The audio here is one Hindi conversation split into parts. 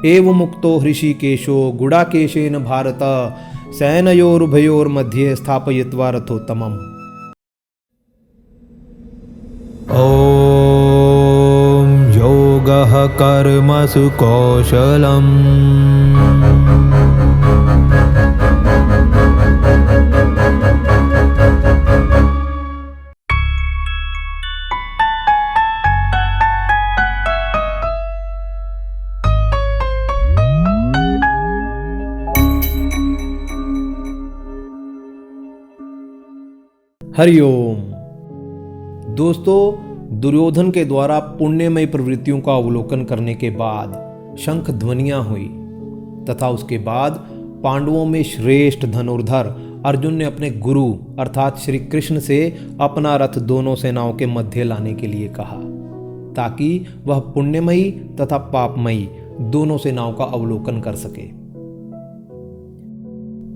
एव मुक्तो हृषिकेशो गुडाकेशेन भारत सेनयोरुभयोर्मध्ये स्थापयित्वा रथोत्तमम्। ॐ योगः कर्मसु कौशलम्। हरिओम। दोस्तों, दुर्योधन के द्वारा पुण्यमय प्रवृत्तियों का अवलोकन करने के बाद शंख ध्वनियां हुई तथा उसके बाद पांडवों में श्रेष्ठ धनुर्धर अर्जुन ने अपने गुरु अर्थात श्री कृष्ण से अपना रथ दोनों सेनाओं के मध्य लाने के लिए कहा, ताकि वह पुण्यमयी तथा पापमयी दोनों सेनाओं का अवलोकन कर सके।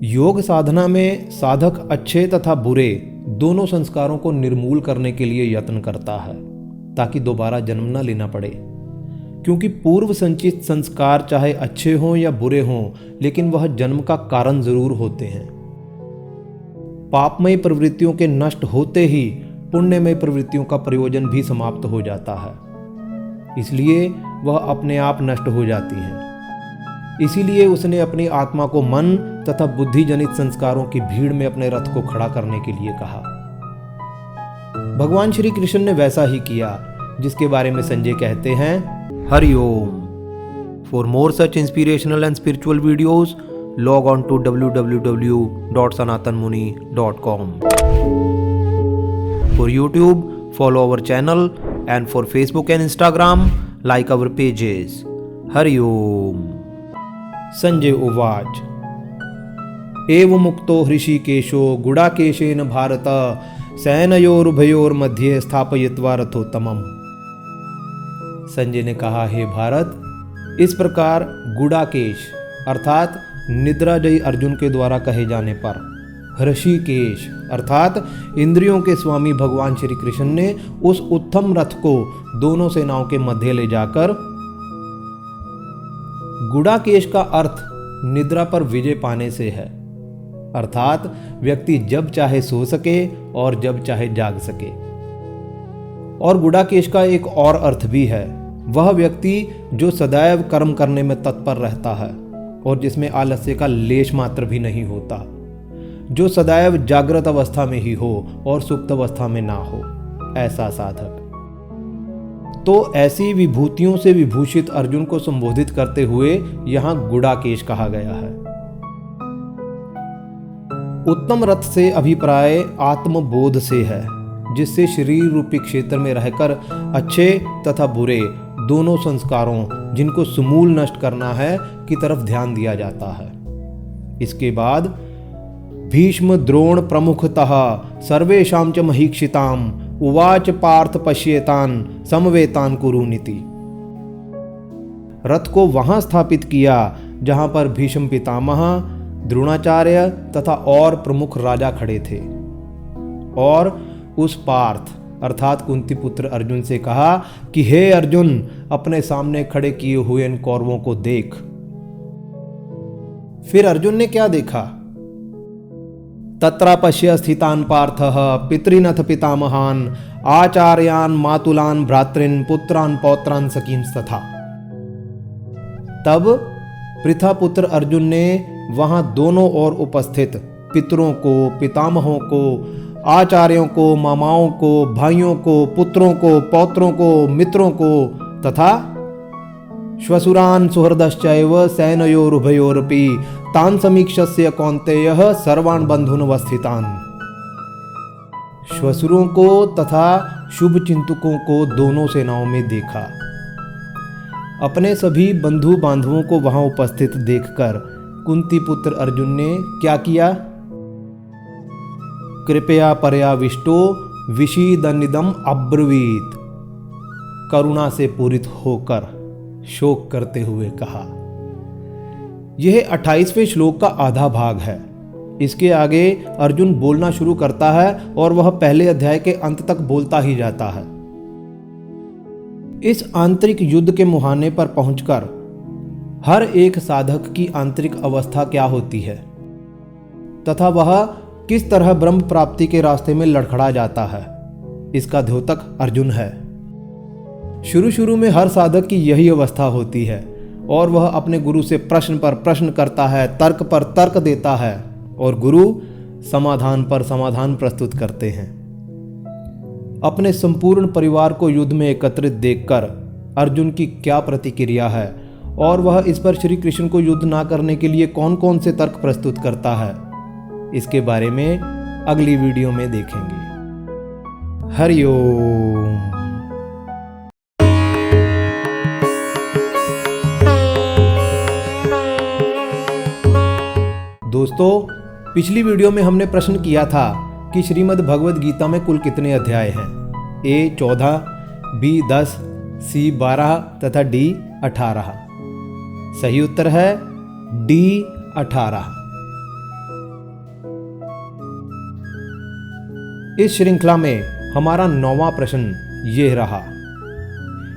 योग साधना में साधक अच्छे तथा बुरे दोनों संस्कारों को निर्मूल करने के लिए यत्न करता है, ताकि दोबारा जन्म न लेना पड़े। क्योंकि पूर्व संचित संस्कार चाहे अच्छे हों या बुरे हों, लेकिन वह जन्म का कारण जरूर होते हैं। पापमय प्रवृत्तियों के नष्ट होते ही पुण्यमय प्रवृत्तियों का प्रयोजन भी समाप्त हो जाता है, इसलिए वह अपने आप नष्ट हो जाती हैं। इसीलिए उसने अपनी आत्मा को मन तथा बुद्धि जनित संस्कारों की भीड़ में अपने रथ को खड़ा करने के लिए कहा। भगवान श्री कृष्ण ने वैसा ही किया, जिसके बारे में संजय कहते हैं, हरिओम। For more such inspirational and spiritual videos log on to www.sanatanmuni.com। For YouTube follow our channel and for Facebook and Instagram like our pages. हरिओम। संजय उवाच एव मुक्तो हृषिकेशो गुडाकेशेन भारत सेनयोरुभयोर्मध्ये स्थापयित्वा रथोत्तमम्। संजय ने कहा, हे भारत, इस प्रकार गुडाकेश अर्थात निद्राजयी अर्जुन के द्वारा कहे जाने पर हृषिकेश अर्थात इंद्रियों के स्वामी भगवान श्री कृष्ण ने उस उत्तम रथ को दोनों सेनाओं के मध्य ले जाकर, गुडाकेश का अर्थ निद्रा पर विजय पाने से है, अर्थात व्यक्ति जब चाहे सो सके और जब चाहे जाग सके। और गुडाकेश का एक और अर्थ भी है, वह व्यक्ति जो सदैव कर्म करने में तत्पर रहता है और जिसमें आलस्य का लेश मात्र भी नहीं होता, जो सदैव जागृत अवस्था में ही हो और सुप्त अवस्था में ना हो, ऐसा साधक। तो ऐसी विभूतियों से विभूषित अर्जुन को संबोधित करते हुए यहां गुडाकेश कहा गया है। उत्तम रथ से अभिप्राय आत्मबोध से है, जिससे शरीर रूपी क्षेत्र में रहकर अच्छे तथा बुरे दोनों संस्कारों, जिनको समूल नष्ट करना है, की तरफ ध्यान दिया जाता है। इसके बाद भीष्म द्रोण प्रमुखतः सर्वेषां च महीक्षिताम् उवाच पार्थ पश्येतान समवेतान कुरुनीति। रथ को वहां स्थापित किया जहां पर भीष्म पितामह, द्रोणाचार्य तथा और प्रमुख राजा खड़े थे, और उस पार्थ अर्थात कुंती पुत्र अर्जुन से कहा कि हे अर्जुन, अपने सामने खड़े किए हुए इन कौरवों को देख। फिर अर्जुन ने क्या देखा? तत्र पश्य स्थितान पार्थः पितृनथ पितामहान आचार्यान मातुलान भ्रातृन पुत्रान पौत्रान सखीन तथा। तब पृथा पुत्र अर्जुन ने वहां दोनों ओर उपस्थित पितरों को, पितामहों को, आचार्यों को, मामाओं को, भाइयों को, पुत्रों को, पौत्रों को, मित्रों को तथा श्वसुरान सुहृदश्चैव सेनयोरुभयोरपि तान् समीक्षस्य कौन्तेयः सर्वान् बन्धूनवस्थितान्। श्वसुरों को तथा शुभ चिंतकों को दोनों सेनाओं में देखा। अपने सभी बंधु बांधवों को वहां उपस्थित देखकर कुंती पुत्र अर्जुन ने क्या किया? कृपया पर्याविष्टो विषीदनिदम अब्रवीत। करुणा से पूरित होकर शोक करते हुए कहा। यह 28वें श्लोक का आधा भाग है। इसके आगे अर्जुन बोलना शुरू करता है और वह पहले अध्याय के अंत तक बोलता ही जाता है। इस आंतरिक युद्ध के मुहाने पर पहुंचकर हर एक साधक की आंतरिक अवस्था क्या होती है तथा वह किस तरह ब्रह्म प्राप्ति के रास्ते में लड़खड़ा जाता है, इसका द्योतक अर्जुन है। शुरू में हर साधक की यही अवस्था होती है और वह अपने गुरु से प्रश्न पर प्रश्न करता है, तर्क पर तर्क देता है और गुरु समाधान पर समाधान प्रस्तुत करते हैं। अपने संपूर्ण परिवार को युद्ध में एकत्रित देखकर अर्जुन की क्या प्रतिक्रिया है और वह इस पर श्री कृष्ण को युद्ध ना करने के लिए कौन कौन से तर्क प्रस्तुत करता है, इसके बारे में अगली वीडियो में देखेंगे। हरि ओम। दोस्तों, पिछली वीडियो में हमने प्रश्न किया था कि श्रीमद् भगवद गीता में कुल कितने अध्याय हैं। ए 14, बी 10, सी 12 तथा डी 18। सही उत्तर है डी 18। इस श्रृंखला में हमारा 9वां प्रश्न यह रहा,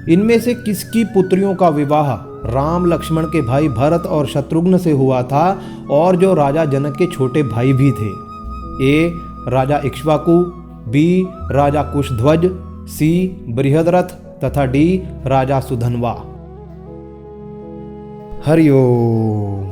इनमें से किसकी पुत्रियों का विवाह राम लक्ष्मण के भाई भरत और शत्रुघ्न से हुआ था और जो राजा जनक के छोटे भाई भी थे। ए राजा इक्ष्वाकु, बी राजा कुशध्वज, सी बृहद्रथ तथा डी राजा सुधन्वा। हरि ओम।